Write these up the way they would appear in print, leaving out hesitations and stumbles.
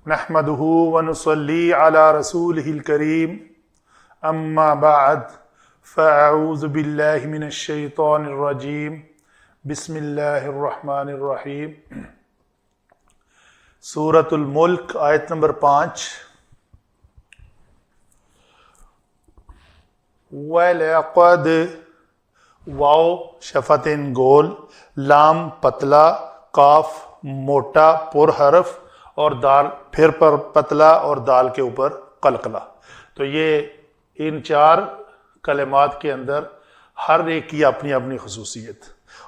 نحمده ونصلي على رسوله الكريم اما بعد فاعوذ باللہ من الشیطان الرجیم بسم اللہ الرحمن الرحیم۔ سورۃ الملک آیت نمبر 5۔ وَلَقَدْ واو شفتن گول، لام پتلا، قاف موٹا پر حرف اور دال پھر پر پتلا اور دال کے اوپر قلقلہ۔ تو یہ ان 4 کلمات کے اندر ہر ایک کی اپنی اپنی خصوصیت،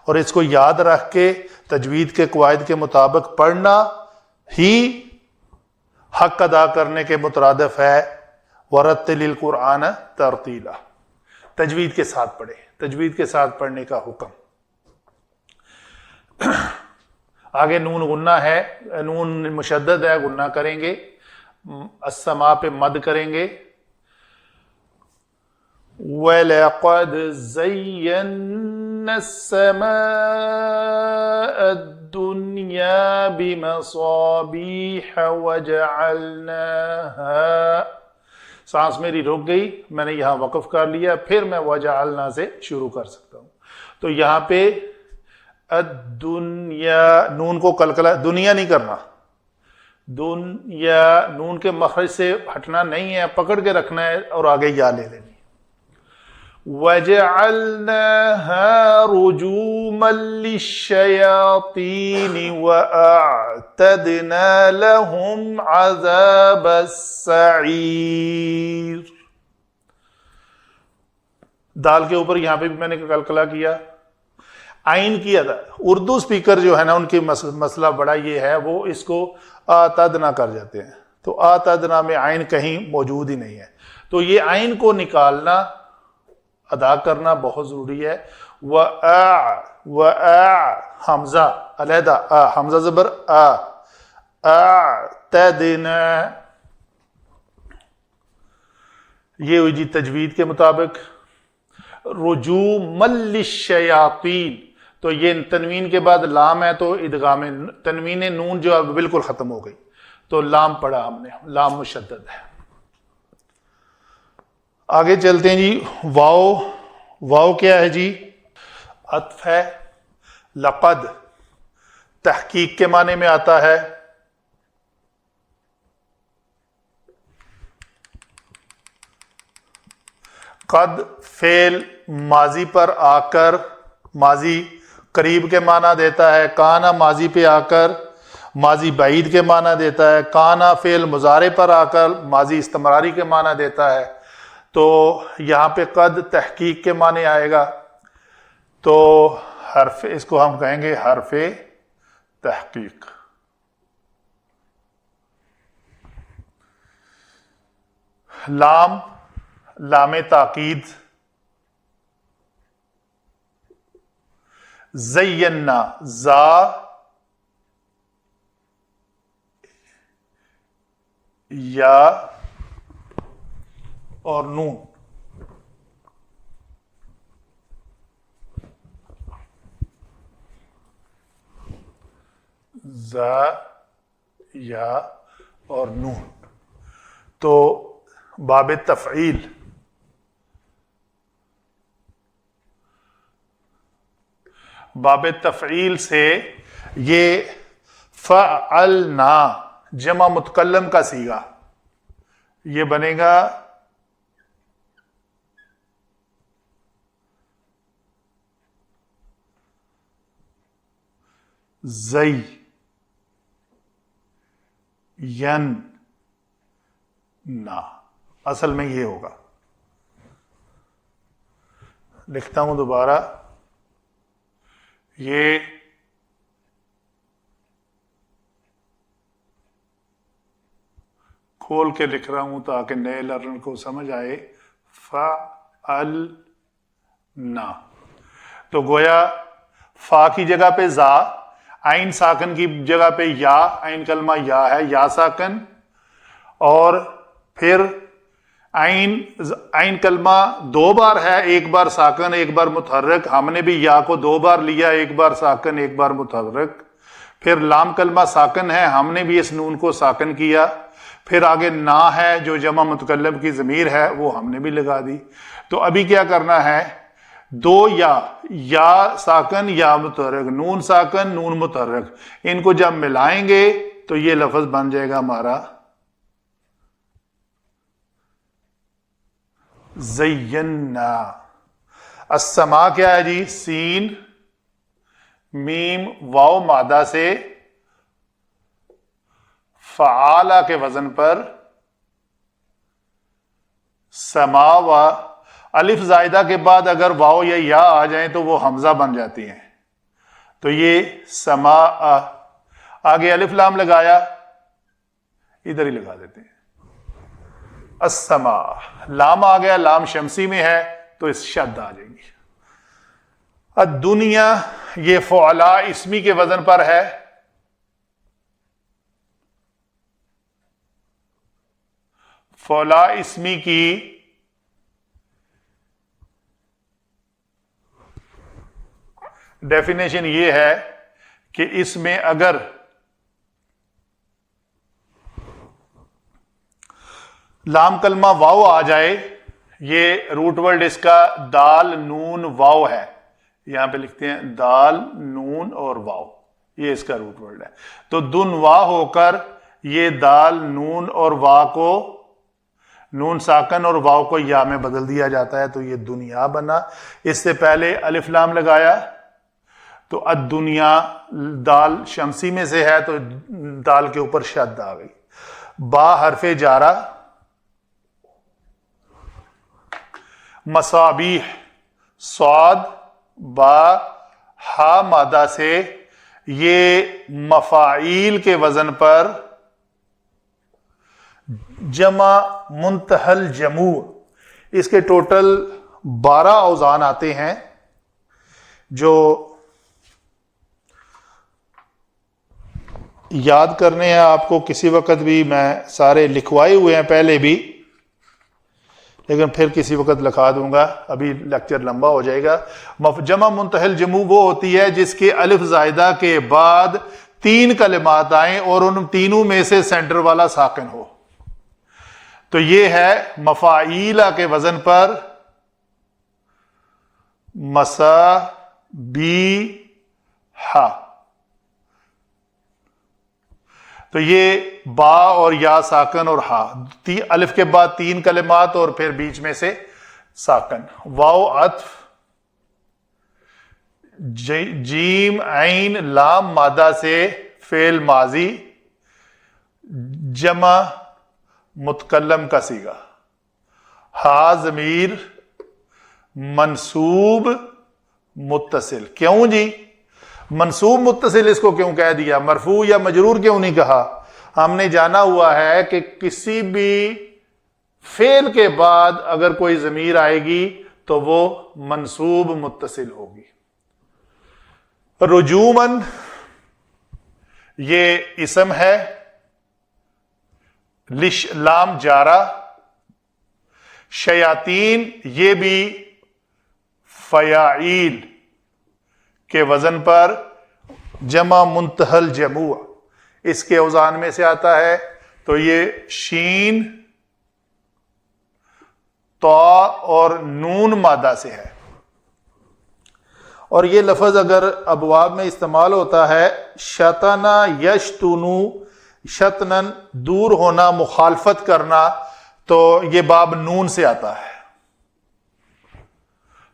اور اس کو یاد رکھ کے تجوید کے قواعد کے مطابق پڑھنا ہی حق ادا کرنے کے مترادف ہے۔ وَرَتِّلِ الْقُرْآنَ تَرْتِیلًا، تجوید کے ساتھ پڑھے، تجوید کے ساتھ پڑھنے کا حکم۔ آگے نون غنہ ہے، نون مشدد ہے، غنہ کریں گے، السماء پہ مد کریں گے۔ وَلَقَدْ زَيَّنَّا السَّمَاءَ الدُّنْيَا بِمَصَابِيحَ وَجَعَلْنَاهَا، سانس میری رک گئی، میں نے یہاں وقف کر لیا، پھر میں وَجَعَلْنَا سے شروع کر سکتا ہوں۔ تو یہاں پہ الدنیا، نون کو قلقلہ، دنیا نہیں کرنا، دنیا نون کے مخرج سے ہٹنا نہیں ہے، پکڑ کے رکھنا ہے اور آگے یا لے لینی۔ وَجَعَلْنَاهَا رُجُومًا لِلشَّيَاطِينِ وَأَعْتَدْنَا لَهُمْ عَذَابَ السَّعِيرِ۔ دال کے اوپر یہاں پہ بھی میں نے قلقلہ کیا، آئین کی ادا۔ اردو سپیکر جو ہے نا، ان کی مسئلہ بڑا یہ ہے، وہ اس کو آتدنا کر جاتے ہیں، تو آتدنا میں آئین کہیں موجود ہی نہیں ہے، تو یہ آئین کو نکالنا، ادا کرنا بہت ضروری ہے۔ حمزہ علیحدہ، حمزہ زبر اعتدنا، یہ ہوئی جی تجوید کے مطابق۔ رجوما للشیاطین، تو یہ تنوین کے بعد لام ہے، تو ادغام تنوین نون جو اب بالکل ختم ہو گئی، تو لام پڑھا ہم نے، لام مشدد ہے۔ آگے چلتے ہیں جی۔ واو، واو کیا ہے جی؟ عطف ہے۔ لقد تحقیق کے معنی میں آتا ہے۔ قد فعل ماضی پر آ کر، ماضی قریب کے معنی دیتا ہے۔ کانا ماضی پہ آ کر ماضی بعید کے معنی دیتا ہے۔ کانا فعل مضارع پر آ کر ماضی استمراری کے معنی دیتا ہے۔ تو یہاں پہ قد تحقیق کے معنی آئے گا، تو حرف، اس کو ہم کہیں گے حرف تحقیق۔ لام، لام تاکید۔ زینا، زا یا اور نون، زا یا اور نون، تو باب تفعیل۔ باب تفعیل سے یہ فعلنا جمع متکلم کا صیغہ، یہ بنے گا زی ین نا، اصل میں یہ ہوگا۔ لکھتا ہوں دوبارہ، یہ کھول کے لکھ رہا ہوں تاکہ نئے لرنر کو سمجھ آئے۔ فعلنا، تو گویا فا کی جگہ پہ زا، عین ساکن کی جگہ پہ یا، عین کلمہ یا ہے، یا ساکن، اور پھر عین کلمہ 2 بار ہے، ایک بار ساکن ایک بار متحرک۔ ہم نے بھی یا کو 2 بار لیا، ایک بار ساکن ایک بار متحرک۔ پھر لام کلمہ ساکن ہے، ہم نے بھی اس نون کو ساکن کیا. پھر آگے نا ہے جو جمع متکلم کی ضمیر ہے، وہ ہم نے بھی لگا دی. تو ابھی کیا کرنا ہے، دو یا ساکن یا متحرک، نون ساکن نون متحرک، ان کو جب ملائیں گے تو یہ لفظ بن جائے گا ہمارا زینا. السما کیا ہے جی، سین میم واو مادہ سے فعالہ کے وزن پر سما و الف زائدہ کے بعد اگر واو یا آ جائیں تو وہ حمزہ بن جاتی ہیں. تو یہ سما. آگے الف لام لگایا، ادھر ہی لگا دیتے ہیں السما. لام آ گیا، لام شمسی میں ہے تو اس شد آ جائیں گی. الدنیا یہ فعلا اسمی کے وزن پر ہے. فعلا اسمی کی ڈیفینیشن یہ ہے کہ اس میں اگر لام کلمہ واو آ جائے، یہ روٹ ورڈ اس کا دال نون واو ہے، یہاں پہ لکھتے ہیں دال نون اور واو، یہ اس کا روٹ ورڈ ہے. تو دن وا ہو کر یہ دال نون اور وا کو، نون ساکن اور واو کو یا میں بدل دیا جاتا ہے، تو یہ دنیا بنا. اس سے پہلے الف لام لگایا تو الدنیا دال شمسی میں سے ہے تو دال کے اوپر شد آ گئی. با حرف جارہ، مصابیح صاد با ہا مادہ سے یہ مفاعیل کے وزن پر جمع منتہل جموع. اس کے ٹوٹل 12 اوزان آتے ہیں جو یاد کرنے ہیں آپ کو. کسی وقت بھی میں سارے لکھوائے ہوئے ہیں پہلے بھی، لیکن پھر کسی وقت لکھا دوں گا، ابھی لیکچر لمبا ہو جائے گا. جمع منتہل جموع وہ ہوتی ہے جس کے الف زائدہ کے بعد 3 کلمات آئیں اور ان تینوں میں سے سینٹر والا ساکن ہو. تو یہ ہے مفاعیلہ کے وزن پر مسا بی ہا. تو یہ با اور یا ساکن اور ہا، الف کے بعد 3 کلمات اور پھر بیچ میں سے ساکن. واو عطف، جیم عین لام مادہ سے فعل ماضی جمع متکلم کا صیغہ. ہا ضمیر منصوب متصل. کیوں جی منصوب متصل اس کو کیوں کہہ دیا، مرفوع یا مجرور کیوں نہیں کہا؟ ہم نے جانا ہوا ہے کہ کسی بھی فعل کے بعد اگر کوئی ضمیر آئے گی تو وہ منصوب متصل ہوگی. رجومن یہ اسم ہے، لام جارہ. شیاطین یہ بھی فیاعیل کے وزن پر جمع منتہل جموع اس کے اوزان میں سے آتا ہے. تو یہ شین تا اور نون مادہ سے ہے. اور یہ لفظ اگر ابواب میں استعمال ہوتا ہے شتنا یشتنو، شتنن دور ہونا، مخالفت کرنا، تو یہ باب نون سے آتا ہے.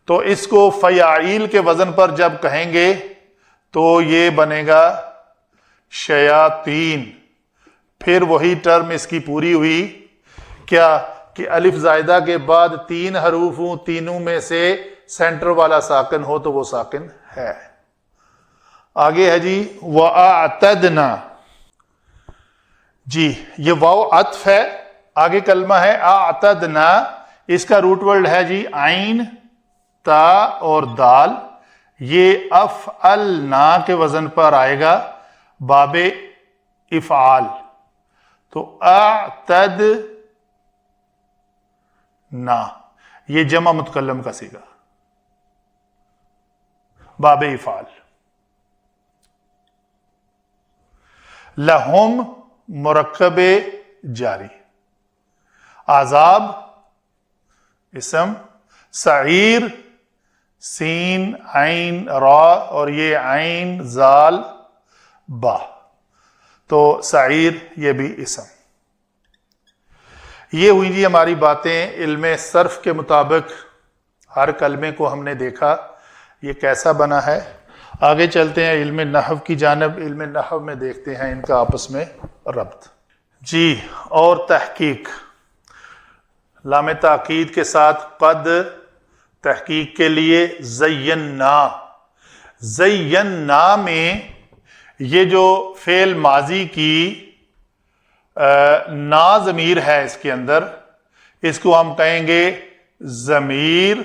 تو اس کو فیاعیل کے وزن پر جب کہیں گے تو یہ بنے گا شیاطین. پھر وہی ٹرم اس کی پوری ہوئی کیا کہ الف زائدہ کے بعد 3 حروف ہوں، تینوں میں سے سینٹر والا ساکن ہو تو وہ ساکن ہے. آگے ہے جی وَأَعْتَدْنَا. جی یہ واو عطف ہے، آگے کلمہ ہے اعتدنا. اس کا روٹ ورڈ ہے جی عین تا اور دال. یہ افعلنا کے وزن پر آئے گا باب افعال. تو اعتد نا یہ جمع متکلم کا صیغہ باب افعال. لہم مرکب جاری، عذاب اسم، سعیر سین عین را اور یہ عین زال با، تو سعیر یہ بھی اسم۔ یہ ہوئی جی ہماری باتیں علم صرف کے مطابق، ہر کلمے کو ہم نے دیکھا یہ کیسا بنا ہے۔ آگے چلتے ہیں علم نحو کی جانب۔ علم نحو میں دیکھتے ہیں ان کا آپس میں ربط جی۔ اور تحقیق، لام تاکید کے ساتھ قد تحقیق کے لیے، زینا، زینا میں یہ جو فعل ماضی کی نا ضمیر ہے اس کے اندر، اس کو ہم کہیں گے ضمیر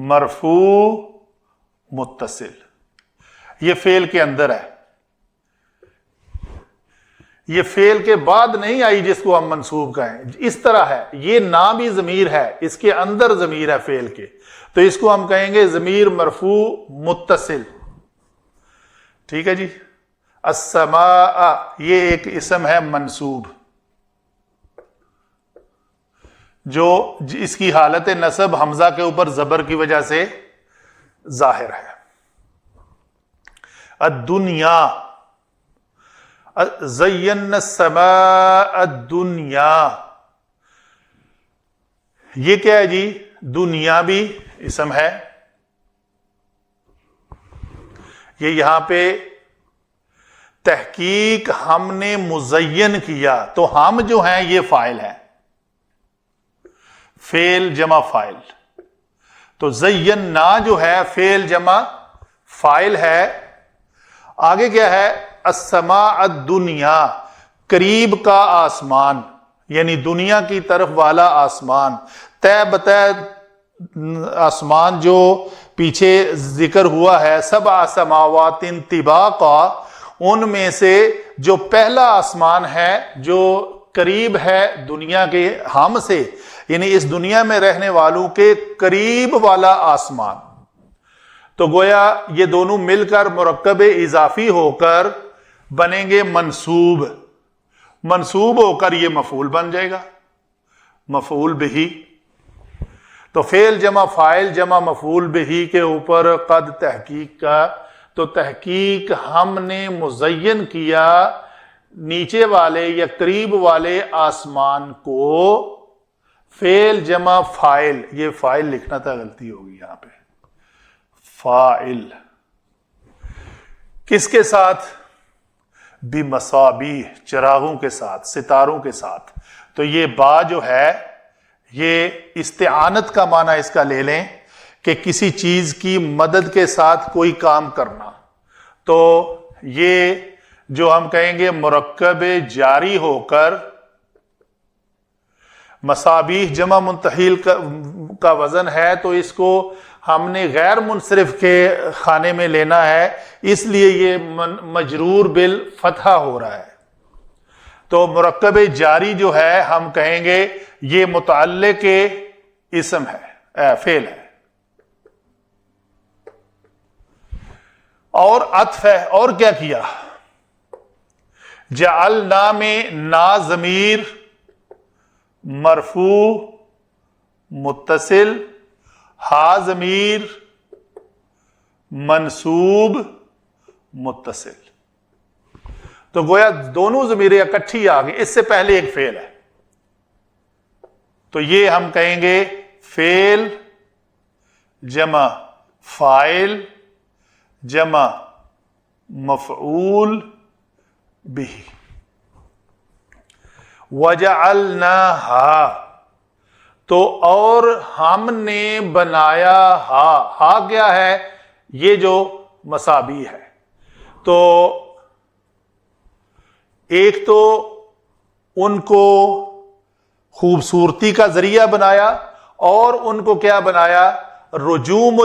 مرفوع متصل، یہ فعل کے اندر ہے، یہ فعل کے بعد نہیں آئی جس کو ہم منصوب کہیں، اس طرح ہے، یہ نا بھی ضمیر ہے، اس کے اندر ضمیر ہے فعل کے، تو اس کو ہم کہیں گے ضمیر مرفوع متصل، ٹھیک ہے جی۔ السماء یہ ایک اسم ہے منصوب، جو اس کی حالت نصب حمزہ کے اوپر زبر کی وجہ سے ظاہر ہے۔ الدنیا، زینا السماء الدنیا، یہ کیا ہے جی؟ دنیا بھی اسم ہے، یہ یہاں پہ تحقیق ہم نے مزین کیا، تو ہم جو ہیں یہ فاعل ہے، فعل جمع فاعل، تو زینا جو ہے فعل جمع فاعل ہے۔ آگے کیا ہے؟ السماء الدنیا، قریب کا آسمان، یعنی دنیا کی طرف والا آسمان، طے بطے آسمان جو پیچھے ذکر ہوا ہے، سبع سماوات طباقا، ان میں سے جو پہلا آسمان ہے جو قریب ہے دنیا کے ہم سے، یعنی اس دنیا میں رہنے والوں کے قریب والا آسمان، تو گویا یہ دونوں مل کر مرکب اضافی ہو کر بنیں گے منصوب، منصوب ہو کر یہ مفعول بن جائے گا، مفعول بہی، تو فعل جمع فاعل جمع مفعول بہی کے اوپر قد تحقیق کا، تو تحقیق ہم نے مزین کیا نیچے والے یا قریب والے آسمان کو، فعل جمع فاعل، یہ فاعل لکھنا تھا، غلطی ہوگی یہاں پہ، فاعل کس کے ساتھ؟ بمصابیح، چراغوں کے ساتھ، ستاروں کے ساتھ، تو یہ با جو ہے یہ استعانت کا معنی اس کا لے لیں کہ کسی چیز کی مدد کے ساتھ کوئی کام کرنا، تو یہ جو ہم کہیں گے مرکب جاری ہو کر، مصابیح جمع منتحل کا وزن ہے، تو اس کو ہم نے غیر منصرف کے خانے میں لینا ہے، اس لیے یہ مجرور بالفتحہ ہو رہا ہے، تو مرکب جاری جو ہے ہم کہیں گے یہ متعلق اسم ہے، فعل ہے، اور عطف ہے، اور کیا کیا؟ جعلنا میں نا ضمیر مرفوع متصل، ہا ضمیر منصوب متصل، تو گویا دونوں ضمیریں اکٹھی آ گئی، اس سے پہلے ایک فعل ہے، تو یہ ہم کہیں گے فعل جمع فاعل جمع مفعول بھی۔ وَجَعَلْنَاهَا، تو اور ہم نے بنایا ہا کیا ہے؟ یہ جو مصابیح ہے، تو ایک تو ان کو خوبصورتی کا ذریعہ بنایا، اور ان کو کیا بنایا؟ رجوم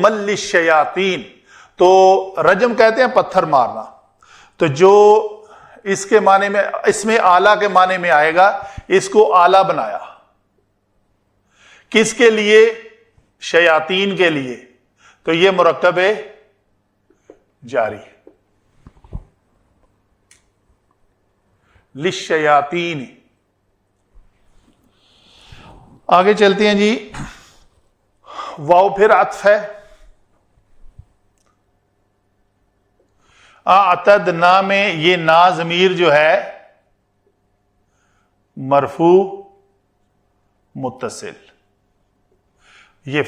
للشیاطین، تو رجم کہتے ہیں پتھر مارنا، تو جو اس کے معنی میں، اس میں آلہ کے معنی میں آئے گا، اس کو آلہ بنایا، کس کے لیے؟ شیاطین کے لیے، تو یہ مرکب جاری، للشیاطین. آگے چلتے ہیں جی. واو پھر عطف ہے. اعتدنا میں یہ نا ضمیر جو ہے مرفوع متصل. یہ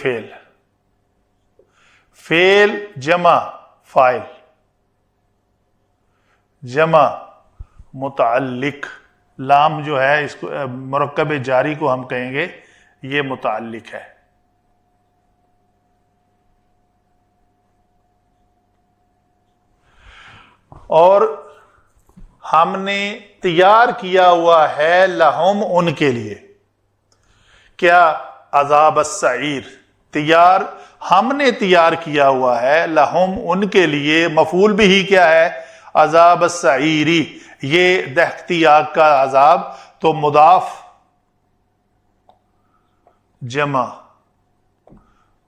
فعل جمع فاعل جمع متعلق. لام جو ہے اس کو مرکب جاری کو ہم کہیں گے یہ متعلق ہے. اور ہم نے تیار کیا ہوا ہے لہم ان کے لیے کیا عذاب السعیر. تیار ہم نے تیار کیا ہوا ہے لہم ان کے لیے. مفعول بھی کیا ہے عذاب السعیری یہ دہکتی آگ کا عذاب. تو مضاف جمع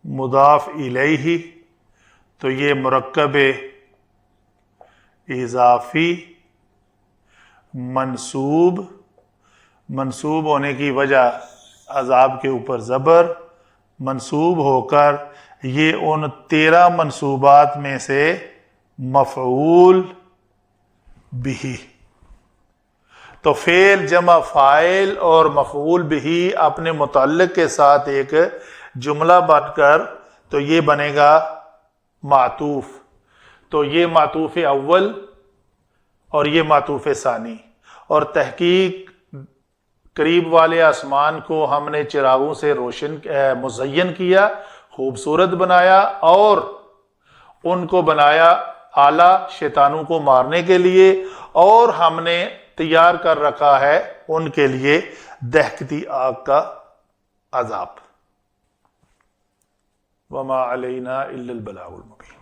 مضاف الیہ تو یہ مرکب اضافی منصوب ہونے کی وجہ عذاب کے اوپر زبر منصوب ہو کر یہ ان 13 منصوبات میں سے مفعول بھی. تو فعل جمع فاعل اور مفعول بھی اپنے متعلق کے ساتھ ایک جملہ بن کر تو یہ بنے گا معطوف. تو یہ معطوف اول اور یہ معطوف ثانی. اور تحقیق قریب والے آسمان کو ہم نے چراغوں سے روشن مزین کیا خوبصورت بنایا اور ان کو بنایا آلہ شیطانوں کو مارنے کے لیے. اور ہم نے تیار کر رکھا ہے ان کے لیے دہکتی آگ کا عذاب. وما علینا الا البلاغ المبین.